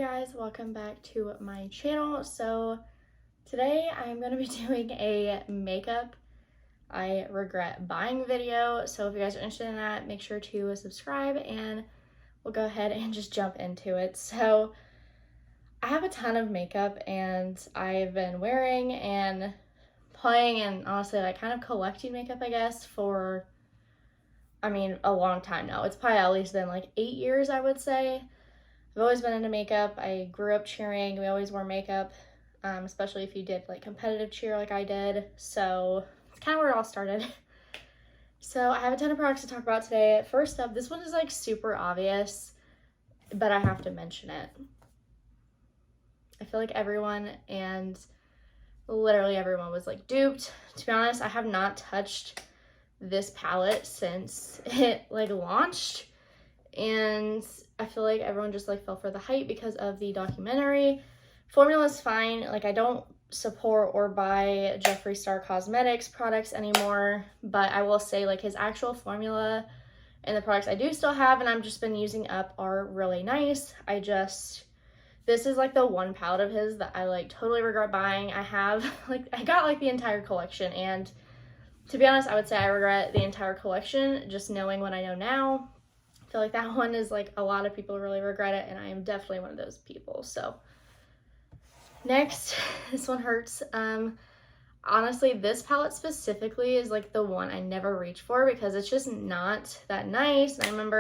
guys, welcome back to my channel. So today I'm going to be doing a makeup I regret buying video. So if you guys are interested in that, make sure to subscribe and we'll go ahead and just jump into it. So I have a ton of makeup and I've been wearing and playing and honestly like kind of collecting makeup, I guess, for a long time now. It's probably at least been like 8 years, I would say. I've always been into makeup. I grew up cheering. We always wore makeup, especially if you did like competitive cheer like I did. So it's kind of where it all started. So I have a ton of products to talk about today. First up, this one is like super obvious, but I have to mention it. I feel like everyone and literally everyone was like duped. To be honest, I have not touched this palette since it like launched. And I feel like everyone just like fell for the hype because of the documentary. Formula's fine. Like I don't support or buy Jeffree Star Cosmetics products anymore, but I will say like his actual formula and the products I do still have and I've just been using up are really nice. This is like the one palette of his that I like totally regret buying. I got like the entire collection, and to be honest, I would say I regret the entire collection just knowing what I know now. I feel like that one is like a lot of people really regret it, and I am definitely one of those people. So next, this one hurts. Honestly, this palette specifically is like the one I never reach for because it's just not that nice. And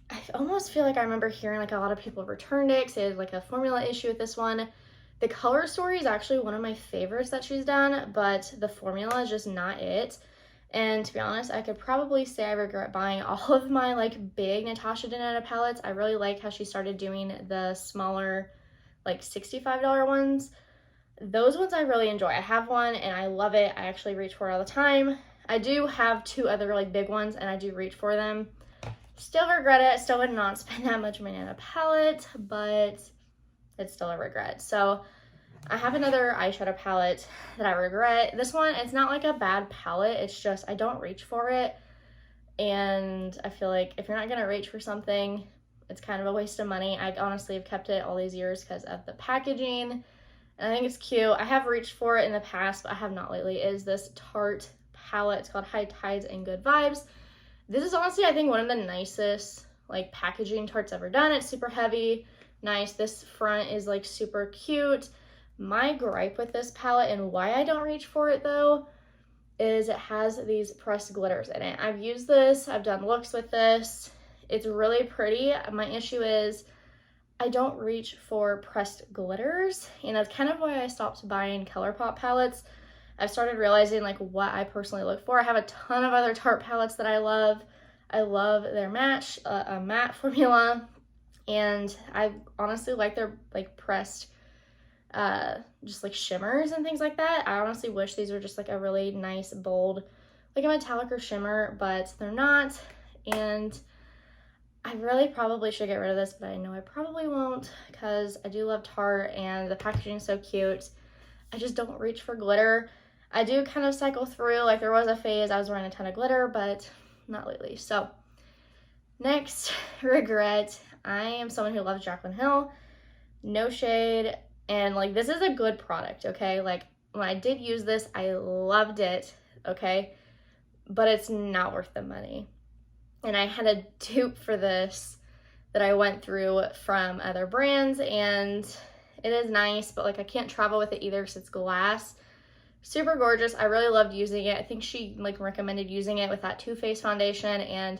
I almost feel like I remember hearing like a lot of people returned it because they had like a formula issue with this one. The color story is actually one of my favorites that she's done, but the formula is just not it. And to be honest, I could probably say I regret buying all of my like big Natasha Denona palettes. I really like how she started doing the smaller like $65 ones. Those ones I really enjoy. I have one and I love it. I actually reach for it all the time. I do have two other like big ones and I do reach for them. Still regret it. Still would not spend that much money on a palette, but it's still a regret. So I have another eyeshadow palette that I regret. This one, it's not like a bad palette. It's just I don't reach for it. And I feel like if you're not going to reach for something, it's kind of a waste of money. I honestly have kept it all these years because of the packaging. And I think it's cute. I have reached for it in the past, but I have not lately. It is this Tarte palette. It's called High Tides and Good Vibes. This is honestly, I think, one of the nicest like packaging Tarte's ever done. It's super heavy, nice. This front is like super cute. My gripe with this palette and why I don't reach for it though is it has these pressed glitters in it. I've used this, I've done looks with this. It's really pretty. My issue is I don't reach for pressed glitters, and that's kind of why I stopped buying ColourPop palettes. I've started realizing like what I personally look for. I have a ton of other Tarte palettes that I love. I love their matte formula, and I honestly like their like pressed just like shimmers and things like that. I honestly wish these were just like a really nice bold like a metallic or shimmer, but they're not. And I really probably should get rid of this, but I know I probably won't because I do love Tarte and the packaging is so cute. I just don't reach for glitter. I do kind of cycle through, like there was a phase I was wearing a ton of glitter, but not lately. So next regret, I am someone who loves Jaclyn Hill. No shade. And like, this is a good product, okay? Like when I did use this, I loved it, okay? But it's not worth the money. And I had a dupe for this that I went through from other brands, and it is nice, but like I can't travel with it either because it's glass. Super gorgeous. I really loved using it. I think she like recommended using it with that Too Faced foundation, and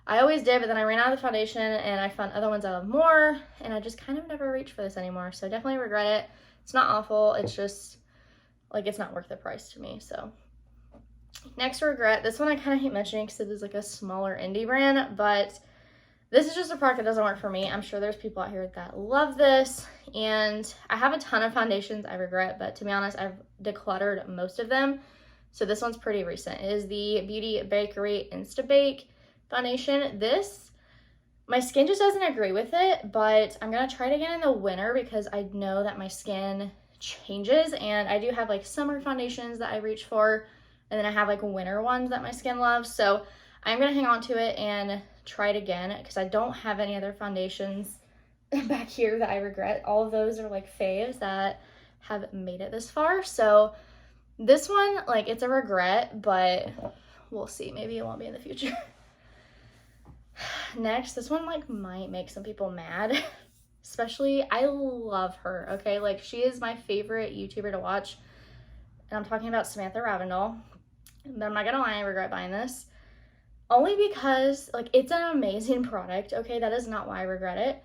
I always did, but then I ran out of the foundation and I found other ones I love more, and I just kind of never reached for this anymore. So definitely regret it. It's not awful. It's just like, it's not worth the price to me. So next regret, this one I kind of hate mentioning because it is like a smaller indie brand, but this is just a product that doesn't work for me. I'm sure there's people out here that love this, and I have a ton of foundations I regret, but to be honest, I've decluttered most of them. So this one's pretty recent. It is the Beauty Bakery Insta-Bake foundation. My skin just doesn't agree with it, but I'm gonna try it again in the winter because I know that my skin changes, and I do have like summer foundations that I reach for, and then I have like winter ones that my skin loves. So I'm gonna hang on to it and try it again because I don't have any other foundations back here that I regret. All of those are like faves that have made it this far. So this one, like, it's a regret, but we'll see. Maybe it won't be in the future. Next, this one like might make some people mad. Especially, I love her, okay? Like, she is my favorite YouTuber to watch. And I'm talking about Samantha Ravindell. But I'm not gonna lie, I regret buying this. Only because, like, it's an amazing product, okay? That is not why I regret it.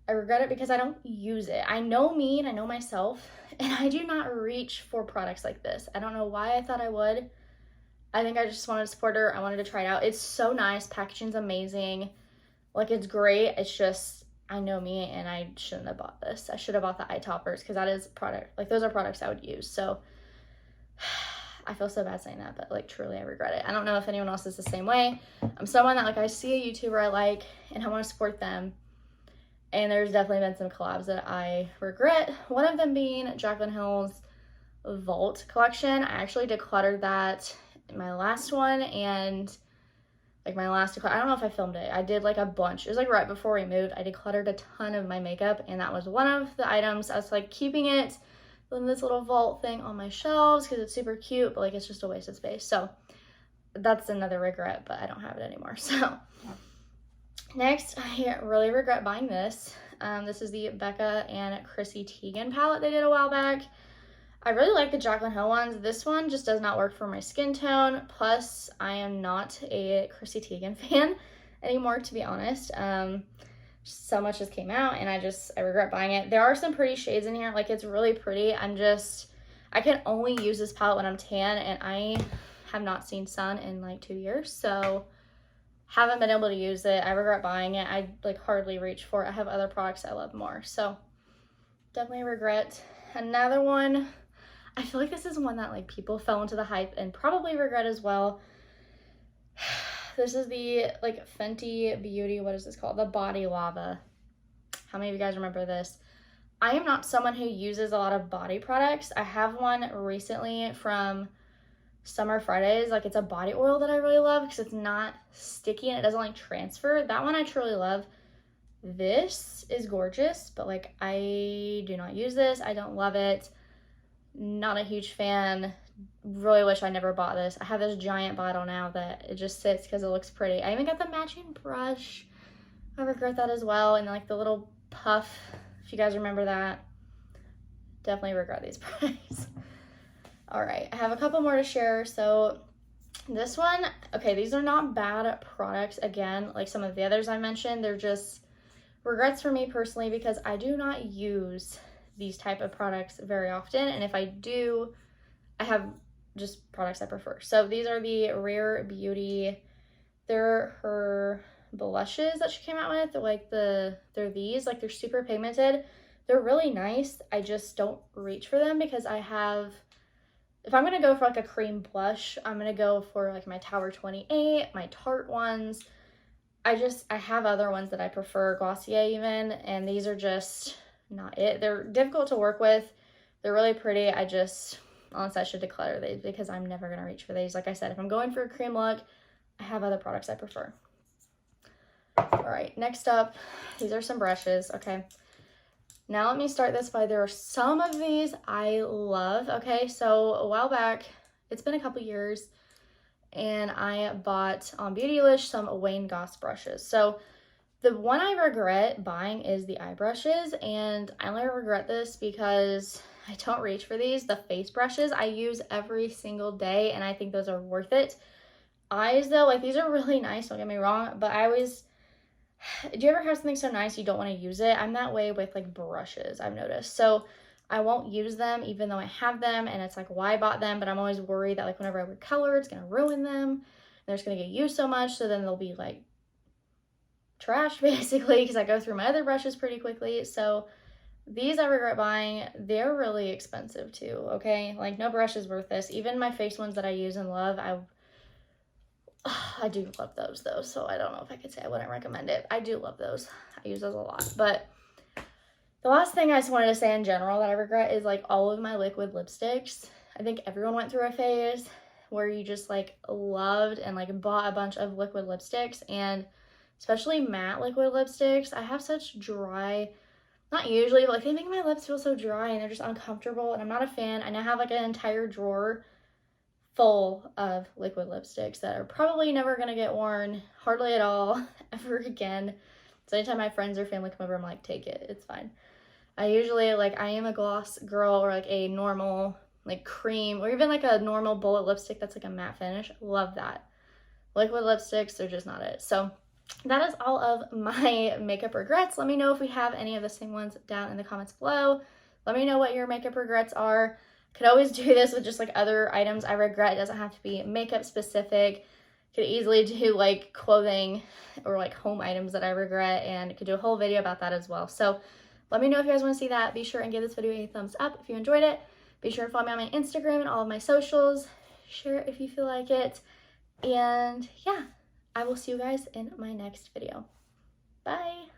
I regret it because I don't use it. I know me and I know myself, and I do not reach for products like this. I don't know why I thought I would. I think I just wanted to support her. I wanted to try it out. It's so nice. Packaging's amazing. Like, it's great. It's just, I know me, and I shouldn't have bought this. I should have bought the eye toppers, because that is product. Like, those are products I would use. So I feel so bad saying that, but like, truly I regret it. I don't know if anyone else is the same way. I'm someone that, like, I see a YouTuber I like and I want to support them. And there's definitely been some collabs that I regret. One of them being Jaclyn Hill's Vault collection. I actually decluttered that in my last one, and like my last declutter, I don't know if I filmed it. I did like a bunch. It was like right before we moved. I decluttered a ton of my makeup, and that was one of the items. I was like keeping it in this little vault thing on my shelves because it's super cute, but like it's just a waste of space. So that's another regret, but I don't have it anymore. So next, I really regret buying this. This is the Becca and Chrissy Teigen palette they did a while back. I really like the Jaclyn Hill ones. This one just does not work for my skin tone. Plus, I am not a Chrissy Teigen fan anymore, to be honest. So much just came out, and I regret buying it. There are some pretty shades in here. Like, it's really pretty. I can only use this palette when I'm tan, and I have not seen sun in like 2 years. So haven't been able to use it. I regret buying it. I like hardly reach for it. I have other products I love more. So definitely regret. Another one, I feel like this is one that like people fell into the hype and probably regret as well. This is the like Fenty Beauty, what is this called? The Body Lava. How many of you guys remember this? I am not someone who uses a lot of body products. I have one recently from Summer Fridays. Like, it's a body oil that I really love because it's not sticky and it doesn't like transfer. That one I truly love. This is gorgeous, but like, I do not use this. I don't love it. Not a huge fan. Really wish I never bought this. I have this giant bottle now that it just sits because it looks pretty. I even got the matching brush. I regret that as well. And like the little puff, if you guys remember that. Definitely regret these products. All right, I have a couple more to share. So this one, okay, these are not bad products. Again, like some of the others I mentioned, they're just regrets for me personally because I do not use these type of products very often. And if I do, I have just products I prefer. So these are the Rare Beauty. They're her blushes that she came out with. They're these, like they're super pigmented. They're really nice. I just don't reach for them because if I'm gonna go for like a cream blush, I'm gonna go for like my Tower 28, my Tarte ones. I have other ones that I prefer, Glossier even, and these are just not it. They're difficult to work with. They're really pretty. Honestly, I should declutter these because I'm never gonna reach for these. Like I said, if I'm going for a cream look, I have other products I prefer. All right, next up, these are some brushes, okay? Now let me start this by, there are some of these I love, okay? So a while back, it's been a couple years, and I bought on Beautylish some Wayne Goss brushes. So the one I regret buying is the eye brushes, and I only regret this because I don't reach for these. The face brushes I use every single day, and I think those are worth it. Eyes though, like these are really nice, don't get me wrong, but do you ever have something so nice you don't want to use it? I'm that way with like brushes, I've noticed. So I won't use them even though I have them, and it's like why I bought them, but I'm always worried that like whenever I wear color, it's gonna ruin them. And they're just gonna get used so much, so then they'll be like trash basically because I go through my other brushes pretty quickly. So these I regret buying. They're really expensive too, okay? Like no brush is worth this. Even my face ones that I use and love, I do love those though, so I don't know if I could say I wouldn't recommend it. I do love those. I use those a lot. But the last thing I just wanted to say in general that I regret is like all of my liquid lipsticks. I think everyone went through a phase where you just like loved and like bought a bunch of liquid lipsticks, and especially matte liquid lipsticks. I have such dry, not usually, but like they make my lips feel so dry and they're just uncomfortable, and I'm not a fan. And I have like an entire drawer full of liquid lipsticks that are probably never gonna get worn hardly at all ever again. So anytime my friends or family come over, I'm like, take it, it's fine. I usually, like, I am a gloss girl, or like a normal like cream, or even like a normal bullet lipstick that's like a matte finish. Love that. Liquid lipsticks are just not it. So that is all of my makeup regrets. Let me know if we have any of the same ones down in the comments below. Let me know what your makeup regrets are. Could always do this with just like other items I regret. It doesn't have to be makeup specific. Could easily do like clothing or like home items that I regret, and could do a whole video about that as well. So let me know if you guys want to see that. Be sure and give this video a thumbs up if you enjoyed it. Be sure to follow me on my Instagram and all of my socials. Share it if you feel like it. And yeah, I will see you guys in my next video. Bye.